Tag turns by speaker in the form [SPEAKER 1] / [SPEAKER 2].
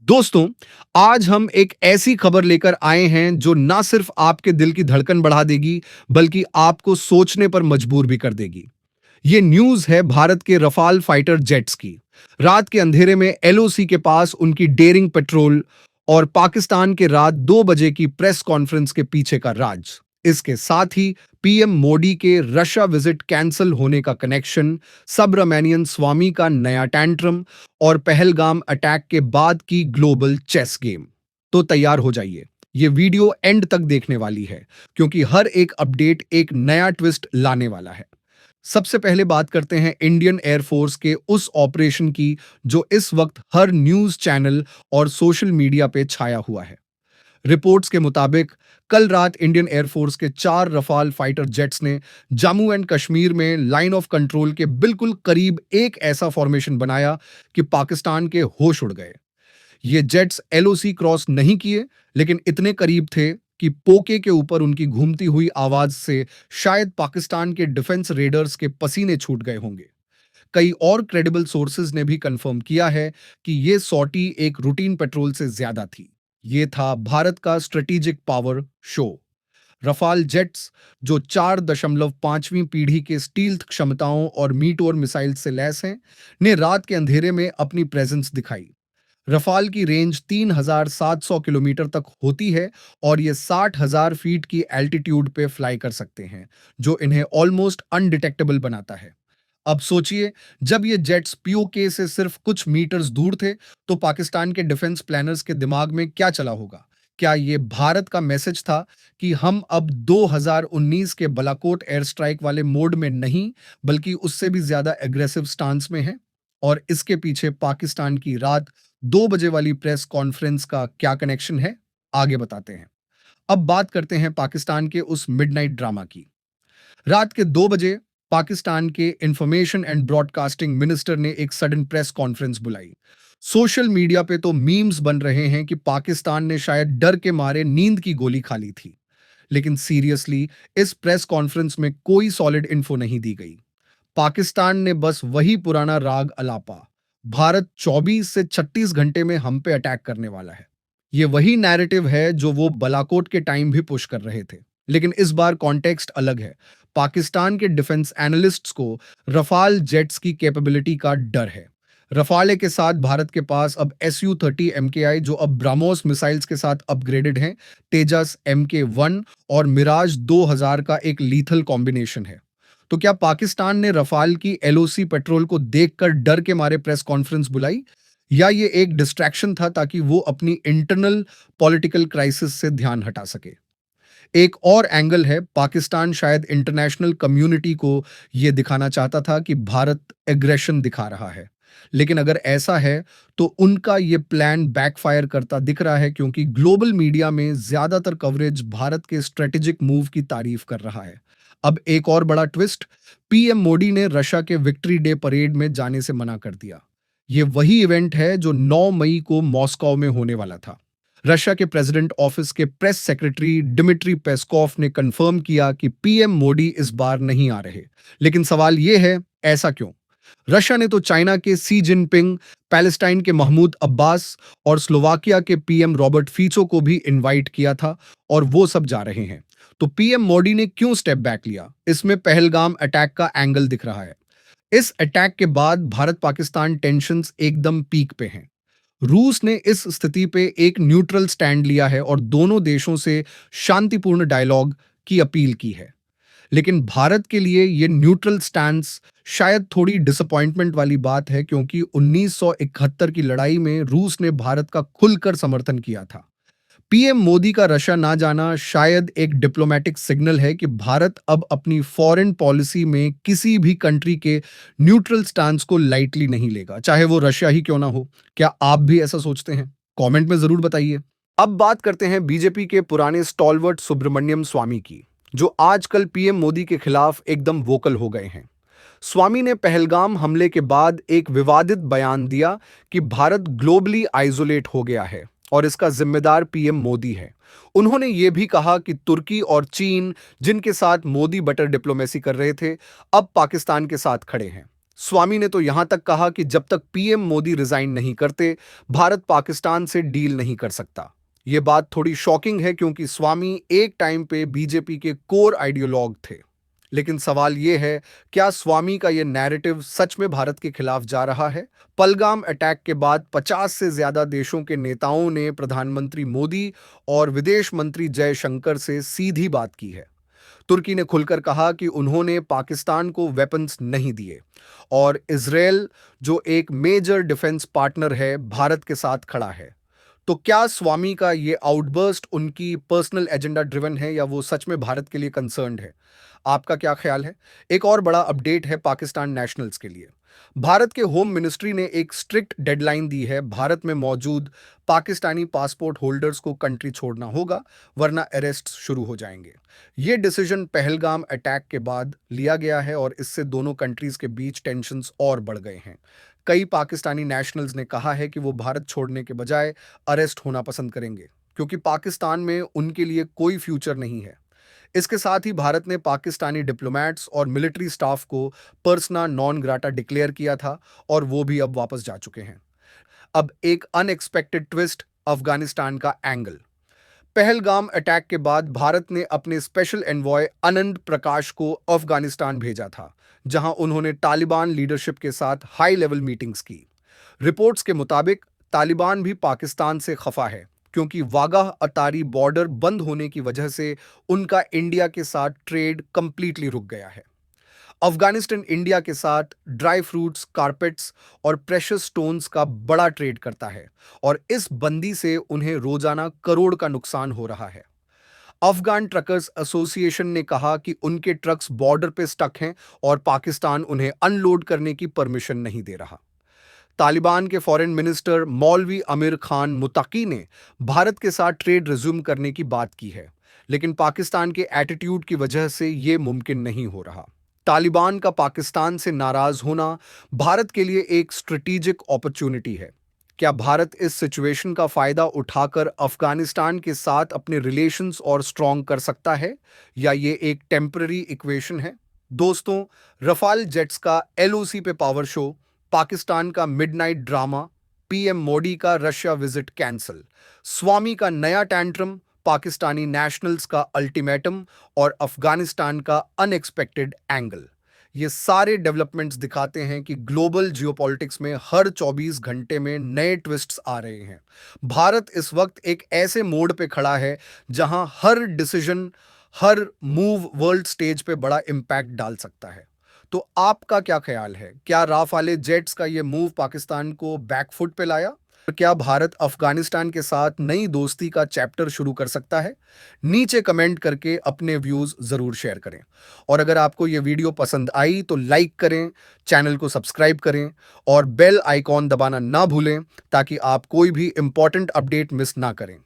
[SPEAKER 1] दोस्तों, आज हम एक ऐसी खबर लेकर आए हैं जो ना सिर्फ आपके दिल की धड़कन बढ़ा देगी, बल्कि आपको सोचने पर मजबूर भी कर देगी। ये न्यूज़ है भारत के रफाल फाइटर जेट्स की। रात के अंधेरे में एलओसी के पास उनकी डेयरिंग पेट्रोल और पाकिस्तान के रात 2 बजे की प्रेस कॉन्फ्रेंस के पीछे का राज। इसके साथ ही पीएम मोदी के रशिया विजिट कैंसिल होने का कनेक्शन, सुब्रमण्यन स्वामी का नया टैंट्रम और पहलगाम अटैक के बाद की ग्लोबल चेस गेम। तो तैयार हो जाइए, ये वीडियो एंड तक देखने वाली है, क्योंकि हर एक अपडेट एक नया ट्विस्ट लाने वाला है। सबसे पहले बात करते हैं इंडियन एयरफोर्स के उस ऑपरेशन की जो इस वक्त हर न्यूज चैनल और सोशल मीडिया पे छाया हुआ है। रिपोर्ट्स के मुताबिक कल रात इंडियन एयरफोर्स के 4 रफाल फाइटर जेट्स ने जम्मू एंड कश्मीर में लाइन ऑफ कंट्रोल के बिल्कुल करीब एक ऐसा फॉर्मेशन बनाया कि पाकिस्तान के होश उड़ गए। ये जेट्स एलओसी क्रॉस नहीं किए, लेकिन इतने करीब थे कि पोके के ऊपर उनकी घूमती हुई आवाज से शायद पाकिस्तान के डिफेंस रेडर्स के पसीने छूट गए होंगे। कई और क्रेडिबल सोर्सेज ने भी कंफर्म किया है कि ये सॉर्टी एक रूटीन पेट्रोल से ज्यादा थी। ये था भारत का strategic power show. Rafale jets, जो 4.5वीं पीढ़ी के स्टील्थ क्षमताओं और मीटोर मिसाइल से लैस हैं, ने रात के अंधेरे में अपनी प्रेजेंस दिखाई। रफाल की रेंज 3,700 किलोमीटर तक होती है और ये 60,000 फीट की एल्टीट्यूड पे फ्लाई कर सकते हैं, जो इन्हें ऑलमोस्ट अनडिटेक्टेबल बनाता है। अब सोचिए, जब ये जेट्स पीओके से सिर्फ कुछ मीटर्स दूर थे, तो पाकिस्तान के डिफेंस प्लानर्स के दिमाग में क्या चला होगा? क्या ये भारत का मैसेज था कि हम अब 2019 के बालाकोट एयर स्ट्राइक वाले मोड में नहीं, बल्कि उससे भी ज्यादा एग्रेसिव स्टांस में हैं? और इसके पीछे पाकिस्तान की रात 2 बजे वाली प्रेस कॉन्फ्रेंस का क्या कनेक्शन है? आगे बताते हैं। अब बात करते हैं पाकिस्तान के उस मिडनाइट ड्रामा की। रात के 2 बजे पाकिस्तान के इंफॉर्मेशन एंड ब्रॉडकास्टिंग मिनिस्टर ने एक सडन प्रेस कॉन्फ्रेंस बुलाई। सोशल मीडिया पे तो मीम्स बन रहे हैं कि पाकिस्तान ने शायद डर के मारे नींद की गोली खा ली थी। लेकिन सीरियसली, इस प्रेस कॉन्फ्रेंस में कोई सॉलिड इन्फो नहीं दी गई। पाकिस्तान ने बस वही पुराना राग अलापा, भारत 24 से 36 घंटे में हम पे अटैक करने वाला है। ये वही नैरेटिव है जो वो बालाकोट के टाइम भी पुश कर रहे थे। लेकिन इस बार कॉन्टेक्स्ट अलग है। पाकिस्तान के डिफेंस एनालिस्ट्स को रफाल जेट्स की कैपेबिलिटी का डर है। रफाले के साथ भारत के पास अब SU-30 MKI, जो अब ब्राह्मोस मिसाइल्स के साथ अपग्रेडेड हैं, तेजस MK-1 और मिराज 2000 का एक लीथल कॉम्बिनेशन है। तो क्या पाकिस्तान ने रफाल की एलओसी पेट्रोल को देखकर डर के मारे प्रेस कॉन्फ्रेंस बुलाई, या ये एक डिस्ट्रैक्शन था ताकि वो अपनी इंटरनल पॉलिटिकल क्राइसिस से ध्यान हटा सके? एक और एंगल है, पाकिस्तान शायद इंटरनेशनल कम्युनिटी को यह दिखाना चाहता था कि भारत एग्रेशन दिखा रहा है। लेकिन अगर ऐसा है, तो उनका ये प्लान बैकफायर करता दिख रहा है, क्योंकि ग्लोबल मीडिया में ज्यादातर कवरेज भारत के स्ट्रेटेजिक मूव की तारीफ कर रहा है। अब एक और बड़ा ट्विस्ट, पीएम मोदी ने रशिया के विक्ट्री डे परेड में जाने से मना कर दिया। ये वही इवेंट है जो 9 मई को मॉस्को में होने वाला था। रशिया के प्रेसिडेंट ऑफिस के प्रेस सेक्रेटरी डिमिट्री पेस्कोव ने कंफर्म किया कि पीएम मोदी इस बार नहीं आ रहे। लेकिन सवाल यह है, ऐसा क्यों? रशिया ने तो चाइना के सी जिनपिंग, पैलेस्टाइन के महमूद अब्बास और स्लोवाकिया के पीएम रॉबर्ट फीचो को भी इनवाइट किया था, और वो सब जा रहे हैं। तो पीएम मोदी ने क्यों स्टेप बैक लिया? इसमें पहलगाम अटैक का एंगल दिख रहा है। इस अटैक के बाद भारत पाकिस्तान टेंशन्स एकदम पीक पे हैं। रूस ने इस स्थिति पे एक न्यूट्रल स्टैंड लिया है और दोनों देशों से शांतिपूर्ण डायलॉग की अपील की है। लेकिन भारत के लिए ये न्यूट्रल स्टैंस शायद थोड़ी डिसअपॉइंटमेंट वाली बात है, क्योंकि 1971 की लड़ाई में रूस ने भारत का खुलकर समर्थन किया था। पीएम मोदी का रशिया ना जाना शायद एक डिप्लोमेटिक सिग्नल है कि भारत अब अपनी फॉरेन पॉलिसी में किसी भी कंट्री के न्यूट्रल स्टांस को लाइटली नहीं लेगा, चाहे वो रशिया ही क्यों ना हो। क्या आप भी ऐसा सोचते हैं? कमेंट में जरूर बताइए। अब बात करते हैं बीजेपी के पुराने स्टॉलवर्ट सुब्रमण्यम स्वामी की, जो आजकल पीएम मोदी के खिलाफ एकदम वोकल हो गए हैं। स्वामी ने पहलगाम हमले के बाद एक विवादित बयान दिया कि भारत ग्लोबली आइसोलेट हो गया है और इसका जिम्मेदार पीएम मोदी है। उन्होंने ये भी कहा कि तुर्की और चीन, जिनके साथ मोदी बटर डिप्लोमेसी कर रहे थे, अब पाकिस्तान के साथ खड़े हैं। स्वामी ने तो यहां तक कहा कि जब तक पीएम मोदी रिजाइन नहीं करते, भारत पाकिस्तान से डील नहीं कर सकता। ये बात थोड़ी शॉकिंग है क्योंकि स्वामी एक टाइम पे बीजेपी के कोर आइडियोलॉग थे। लेकिन सवाल ये है, क्या स्वामी का ये नैरेटिव सच में भारत के खिलाफ जा रहा है? पलगाम अटैक के बाद 50 से ज्यादा देशों के नेताओं ने प्रधानमंत्री मोदी और विदेश मंत्री जयशंकर से सीधी बात की है। तुर्की ने खुलकर कहा कि उन्होंने पाकिस्तान को वेपन्स नहीं दिए और इजराइल, जो एक मेजर डिफेंस पार्टनर है, भारत के साथ खड़ा है। तो क्या स्वामी का ये आउटबर्स्ट उनकी पर्सनल एजेंडा ड्रिवन है या वो सच में भारत के लिए कंसर्न्ड है? आपका क्या ख्याल है? एक और बड़ा अपडेट है पाकिस्तान नेशनल्स के लिए। भारत के होम मिनिस्ट्री ने एक स्ट्रिक्ट डेडलाइन दी है। भारत में मौजूद पाकिस्तानी पासपोर्ट होल्डर्स को कंट्री छोड़ना होगा, वरना अरेस्ट शुरू हो जाएंगे। ये डिसीजन पहलगाम अटैक के बाद लिया गया है और इससे दोनों कंट्रीज के बीच टेंशन्स और बढ़ गए हैं। कई पाकिस्तानी नेशनल्स ने कहा है कि वो भारत छोड़ने के बजाय अरेस्ट होना पसंद करेंगे, क्योंकि पाकिस्तान में उनके लिए कोई फ्यूचर नहीं है। इसके साथ ही भारत ने पाकिस्तानी डिप्लोमेट्स और मिलिट्री स्टाफ को पर्सना नॉन ग्राटा डिक्लेयर किया था और वो भी अब वापस जा चुके हैं। अब एक अनएक्सपेक्टेड ट्विस्ट, अफगानिस्तान का एंगल। पहलगाम अटैक के बाद भारत ने अपने स्पेशल एनवॉय आनंद प्रकाश को अफगानिस्तान भेजा था, जहां उन्होंने तालिबान लीडरशिप के साथ हाई लेवल मीटिंग्स की। रिपोर्ट्स के मुताबिक तालिबान भी पाकिस्तान से खफा है, क्योंकि वागाह अतारी बॉर्डर बंद होने की वजह से उनका इंडिया के साथ ट्रेड कंप्लीटली रुक गया है। अफगानिस्तान इंडिया के साथ ड्राई फ्रूट्स, कारपेट्स और प्रेशियस स्टोन्स का बड़ा ट्रेड करता है और इस बंदी से उन्हें रोजाना करोड़ का नुकसान हो रहा है। अफगान ट्रकर्स एसोसिएशन ने कहा कि उनके ट्रक्स बॉर्डर पे स्टक हैं और पाकिस्तान उन्हें अनलोड करने की परमिशन नहीं दे रहा। तालिबान के फॉरेन मिनिस्टर मौलवी आमिर खान मुत्तकी ने भारत के साथ ट्रेड रिज्यूम करने की बात की है, लेकिन पाकिस्तान के एटीट्यूड की वजह से ये मुमकिन नहीं हो रहा। तालिबान का पाकिस्तान से नाराज होना भारत के लिए एक स्ट्रेटेजिक अपॉर्चुनिटी है। क्या भारत इस सिचुएशन का फायदा उठाकर अफगानिस्तान के साथ अपने रिलेशंस और स्ट्रॉन्ग कर सकता है, या ये एक टेम्पररी इक्वेशन है? दोस्तों, रफाल जेट्स का एलओसी पे पावर शो, पाकिस्तान का मिडनाइट ड्रामा, पीएम मोदी का रशिया विजिट कैंसिल, स्वामी का नया टैंट्रम, पाकिस्तानी नेशनल्स का अल्टीमेटम और अफगानिस्तान का अनएक्सपेक्टेड एंगल, ये सारे डेवलपमेंट्स दिखाते हैं कि ग्लोबल जियोपॉलिटिक्स में हर 24 घंटे में नए ट्विस्ट्स आ रहे हैं। भारत इस वक्त एक ऐसे मोड़ पे खड़ा है जहां हर डिसीजन, हर मूव वर्ल्ड स्टेज पे बड़ा इम्पैक्ट डाल सकता है। तो आपका क्या ख्याल है? क्या राफाले जेट्स का ये मूव पाकिस्तान को बैकफुट पे लाया? क्या भारत अफगानिस्तान के साथ नई दोस्ती का चैप्टर शुरू कर सकता है? नीचे कमेंट करके अपने व्यूज जरूर शेयर करें। और अगर आपको ये वीडियो पसंद आई तो लाइक करें, चैनल को सब्सक्राइब करें और बेल आइकॉन दबाना ना भूलें, ताकि आप कोई भी इंपॉर्टेंट अपडेट मिस ना करें।